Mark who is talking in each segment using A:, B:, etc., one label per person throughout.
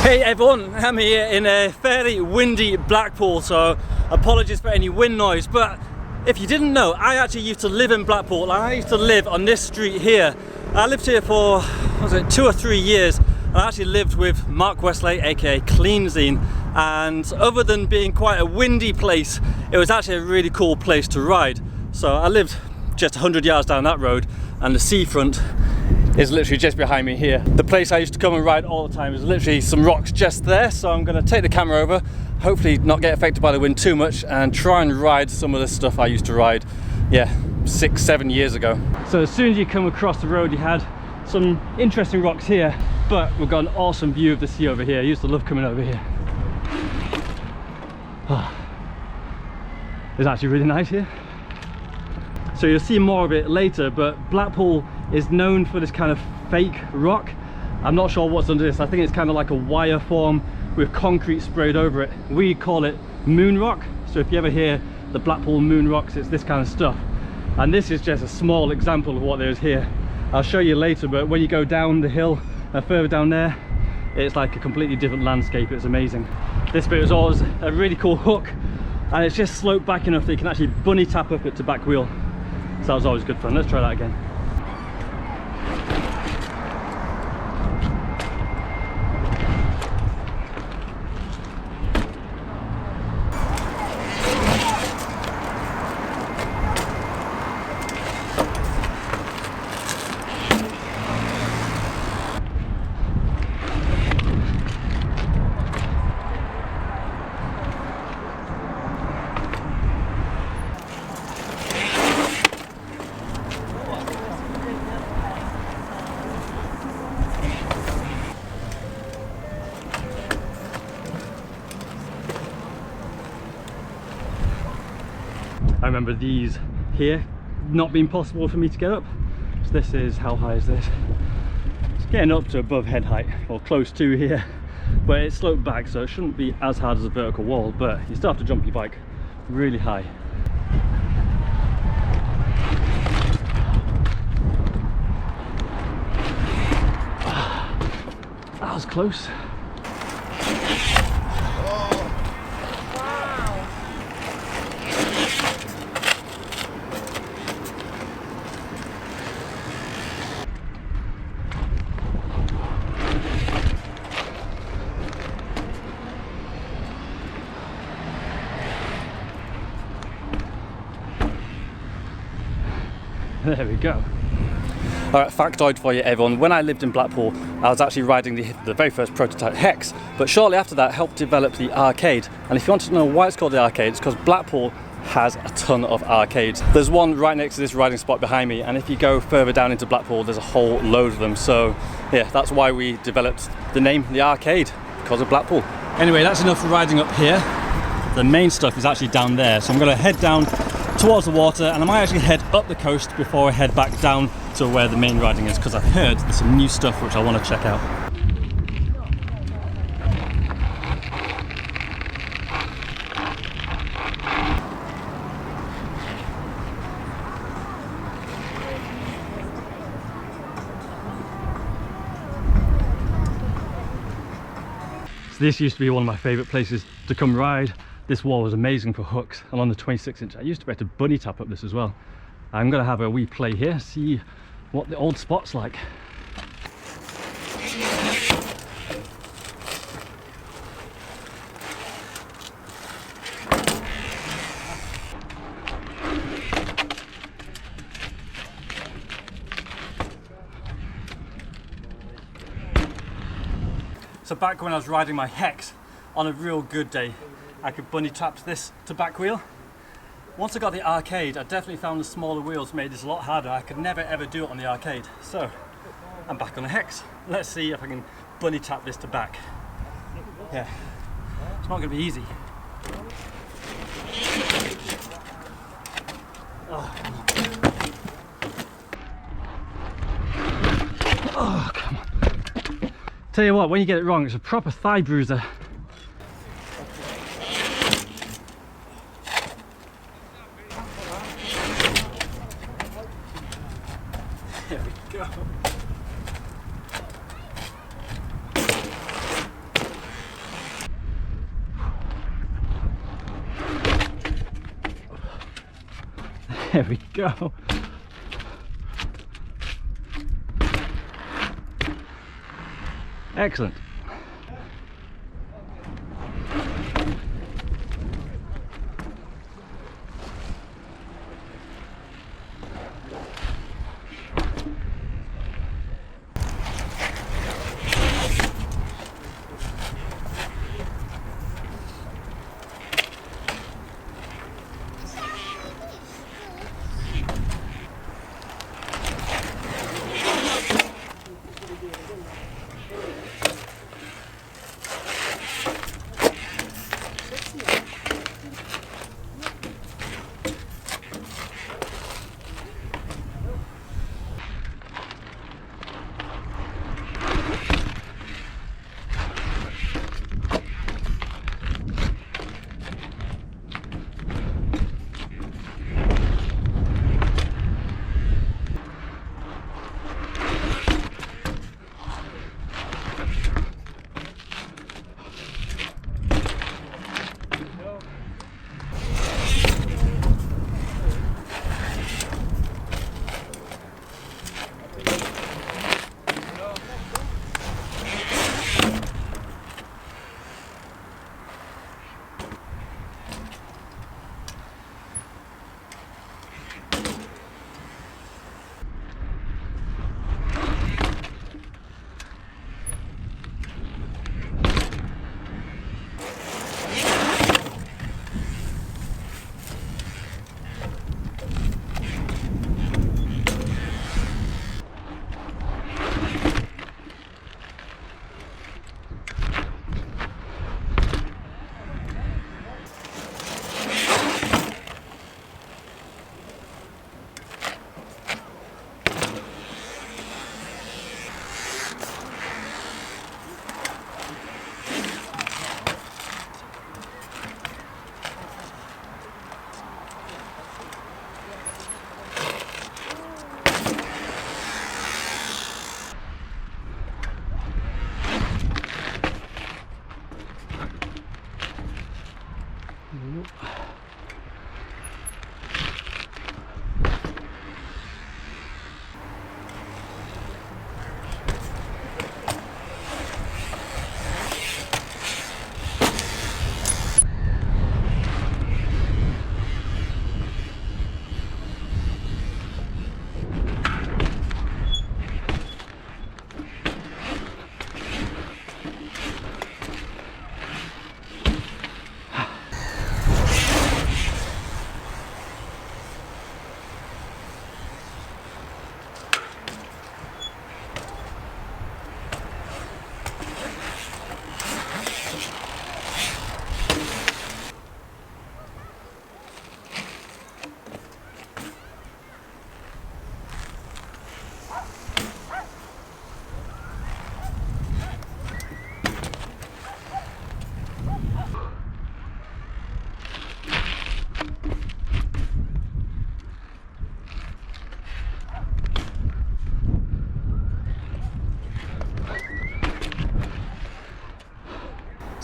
A: Hey everyone, I'm here in a fairly windy Blackpool, so apologies for any wind noise, but if you didn't know, I actually used to live in Blackpool, and I used to live on this street here. I lived here for, was it 2 or 3 years, and I actually lived with Mark Wesley, aka Clean Zine, and other than being quite a windy place, it was actually a really cool place to ride. So I lived just 100 yards down that road, and the seafront is literally just behind me here. The place I used to come and ride all the time is literally some rocks just there, so I'm going to take the camera over, hopefully not get affected by the wind too much, and try and ride some of the stuff I used to ride, 6-7 years ago. So as soon as you come across the road, you had some interesting rocks here, but we've got an awesome view of the sea over here. I used to love coming over here. It's actually really nice here. So you'll see more of it later, but Blackpool is known for this kind of fake rock. I'm not sure what's under this. I think it's kind of like a wire form with concrete sprayed over it. We call it moon rock. So if you ever hear the Blackpool moon rocks, it's this kind of stuff. And this is just a small example of what there is here. I'll show you later, but when you go down the hill further down there, it's like a completely different landscape. It's amazing. This bit is always a really cool hook, and it's just sloped back enough that you can actually bunny tap up it to back wheel. So that was always good fun. Let's try that again. I remember these here not being possible for me to get up. So this is, how high is this? It's getting up to above head height, or close to here, but it's sloped back, so it shouldn't be as hard as a vertical wall, but you still have to jump your bike really high. That was close. There we go. Alright, factoid for you everyone. When I lived in Blackpool, I was actually riding the very first prototype Hex, but shortly after that helped develop the arcade. And if you want to know why it's called the arcade, it's because Blackpool has a ton of arcades. There's one right next to this riding spot behind me, and if you go further down into Blackpool, there's a whole load of them. So yeah, that's why we developed the name the arcade, because of Blackpool. Anyway, that's enough for riding up here. The main stuff is actually down there, so I'm going to head down towards the water, and I might actually head up the coast before I head back down to where the main riding is, because I've heard there's some new stuff which I want to check out. So this used to be one of my favourite places to come ride. This wall was amazing for hooks, and on the 26-inch I used to be able to bunny tap up this as well. I'm going to have a wee play here, see what the old spot's like. So back when I was riding my Hex, on a real good day, I could bunny tap this to back wheel. Once I got the arcade, I definitely found the smaller wheels made this a lot harder. I could never ever do it on the arcade. So I'm back on the Hex. Let's see if I can bunny tap this to back. Yeah, it's not going to be easy. Oh, come on. Oh, come on. Tell you what, when you get it wrong, it's a proper thigh bruiser. There we go. There we go. Excellent.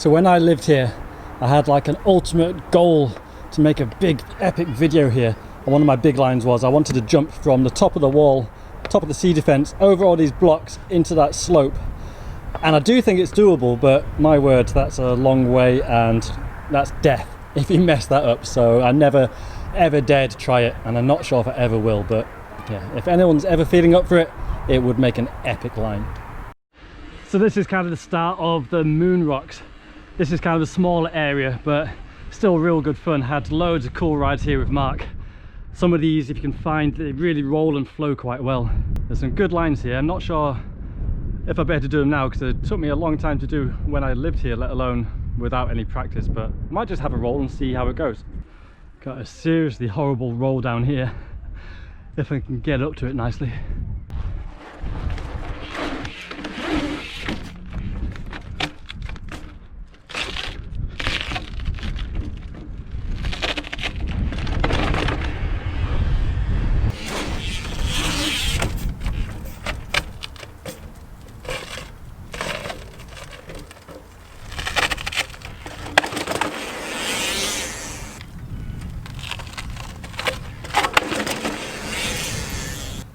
A: So when I lived here, I had like an ultimate goal to make a big epic video here. And one of my big lines was I wanted to jump from the top of the wall, top of the sea defence, over all these blocks into that slope. And I do think it's doable, but my word, that's a long way and that's death if you mess that up. So I never ever dared to try it, and I'm not sure if I ever will, but yeah, if anyone's ever feeling up for it, it would make an epic line. So this is kind of the start of the Moon Rocks. This is kind of a smaller area, but still real good fun. Had loads of cool rides here with Mark. Some of these, if you can find, they really roll and flow quite well. There's some good lines here. I'm not sure if I better do them now, because it took me a long time to do when I lived here, let alone without any practice, but I might just have a roll and see how it goes. Got a seriously horrible roll down here, if I can get up to it nicely.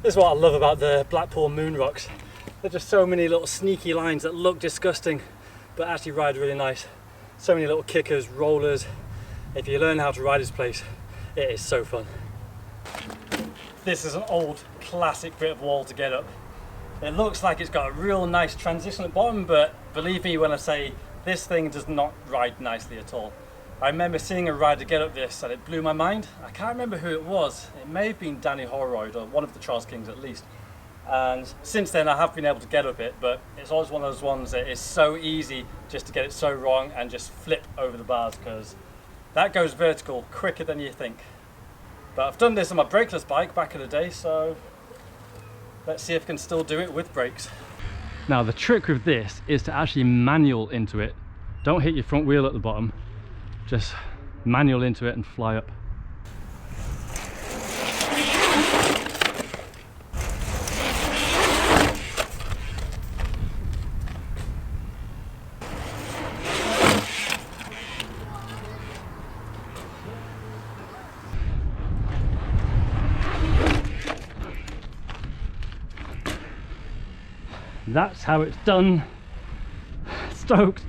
A: This is what I love about the Blackpool moon rocks. There's just so many little sneaky lines that look disgusting, but actually ride really nice. So many little kickers, rollers. If you learn how to ride this place, it is so fun. This is an old classic bit of wall to get up. It looks like it's got a real nice transition at the bottom, but believe me when I say this thing does not ride nicely at all. I remember seeing a rider get up this and it blew my mind. I can't remember who it was. It may have been Danny Horroyd or one of the Charles Kings at least. And since then I have been able to get up it, but it's always one of those ones that is so easy just to get it so wrong and just flip over the bars, because that goes vertical quicker than you think. But I've done this on my brakeless bike back in the day, so let's see if I can still do it with brakes. Now the trick with this is to actually manual into it. Don't hit your front wheel at the bottom. Just manual into it and fly up. That's how it's done. Stoked.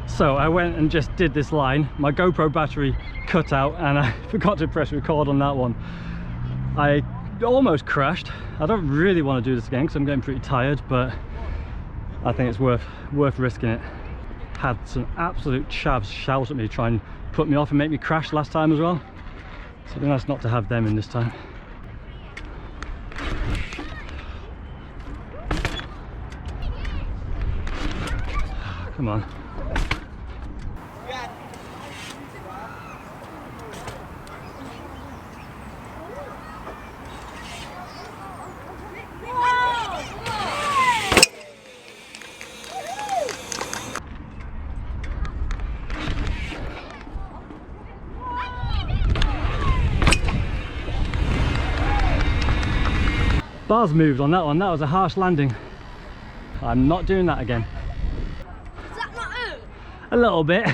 A: So I went and just did this line. My GoPro battery cut out and I forgot to press record on that one. I almost crashed. I don't really want to do this again because I'm getting pretty tired, but I think it's worth risking it. Had some absolute chavs shout at me, try and put me off and make me crash last time as well. So it'd be nice not to have them in this time. Come on. Bars moved on that one. That was a harsh landing. I'm not doing that again.
B: Is that not it?
A: A little bit.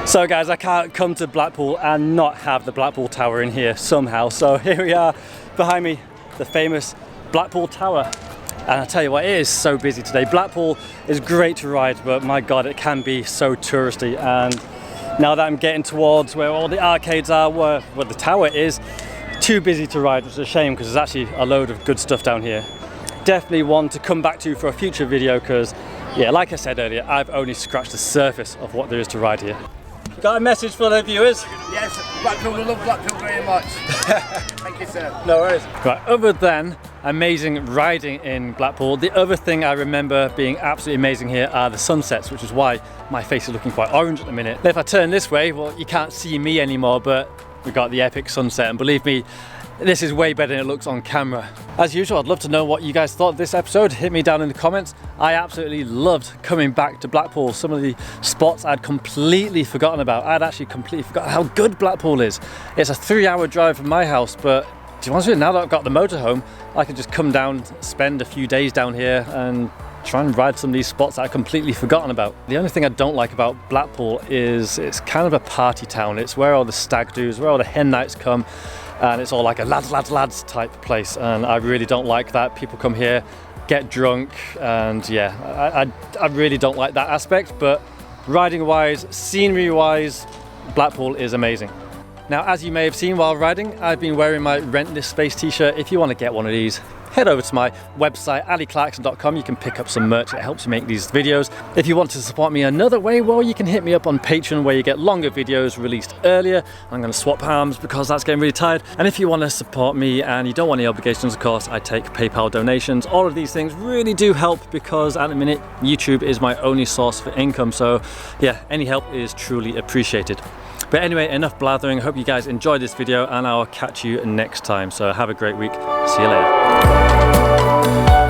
A: So guys, I can't come to Blackpool and not have the Blackpool Tower in here somehow. So here we are behind me, the famous Blackpool Tower. And I tell you what, it is so busy today. Blackpool is great to ride, but my God, it can be so touristy. And now that I'm getting towards where all the arcades are, where the tower is, too busy to ride, which is a shame because there's actually a load of good stuff down here. Definitely one to come back to for a future video because, yeah, like I said earlier, I've only scratched the surface of what there is to ride here. Got a message for the viewers?
C: Yes, Blackpool, we love Blackpool very much. Thank you, sir.
A: No worries. Right, other than amazing riding in Blackpool, the other thing I remember being absolutely amazing here are the sunsets, which is why my face is looking quite orange at the minute. If I turn this way, well, you can't see me anymore, but we got the epic sunset, and believe me, this is way better than it looks on camera. As usual, I'd love to know what you guys thought of this episode. Hit me down in the comments. I absolutely loved coming back to Blackpool. Some of the spots I'd completely forgotten about. I'd actually completely forgotten how good Blackpool is. It's a 3-hour drive from my house, but to be honest with you, now that I've got the motorhome, I can just come down, spend a few days down here and try and ride some of these spots that I've completely forgotten about. The only thing I don't like about Blackpool is it's kind of a party town. It's where all the stag do's, where all the hen nights come. And it's all like a lads type place, and I really don't like that. People come here, get drunk, and yeah, I really don't like that aspect. But riding wise, scenery wise, Blackpool is amazing. Now, as you may have seen while riding, I've been wearing my Rent This Space t-shirt. If you want to get one of these, head over to my website aliclarkson.com. You can pick up some merch, it helps me make these videos. If you want to support me another way, well, you can hit me up on Patreon where you get longer videos released earlier. I'm going to swap arms because that's getting really tired. And if you want to support me and you don't want any obligations, of course, I take PayPal donations. All of these things really do help because at the minute YouTube is my only source for income, so yeah, any help is truly appreciated. But anyway, enough blathering. I hope you guys enjoyed this video and I'll catch you next time. So have a great week. See you later.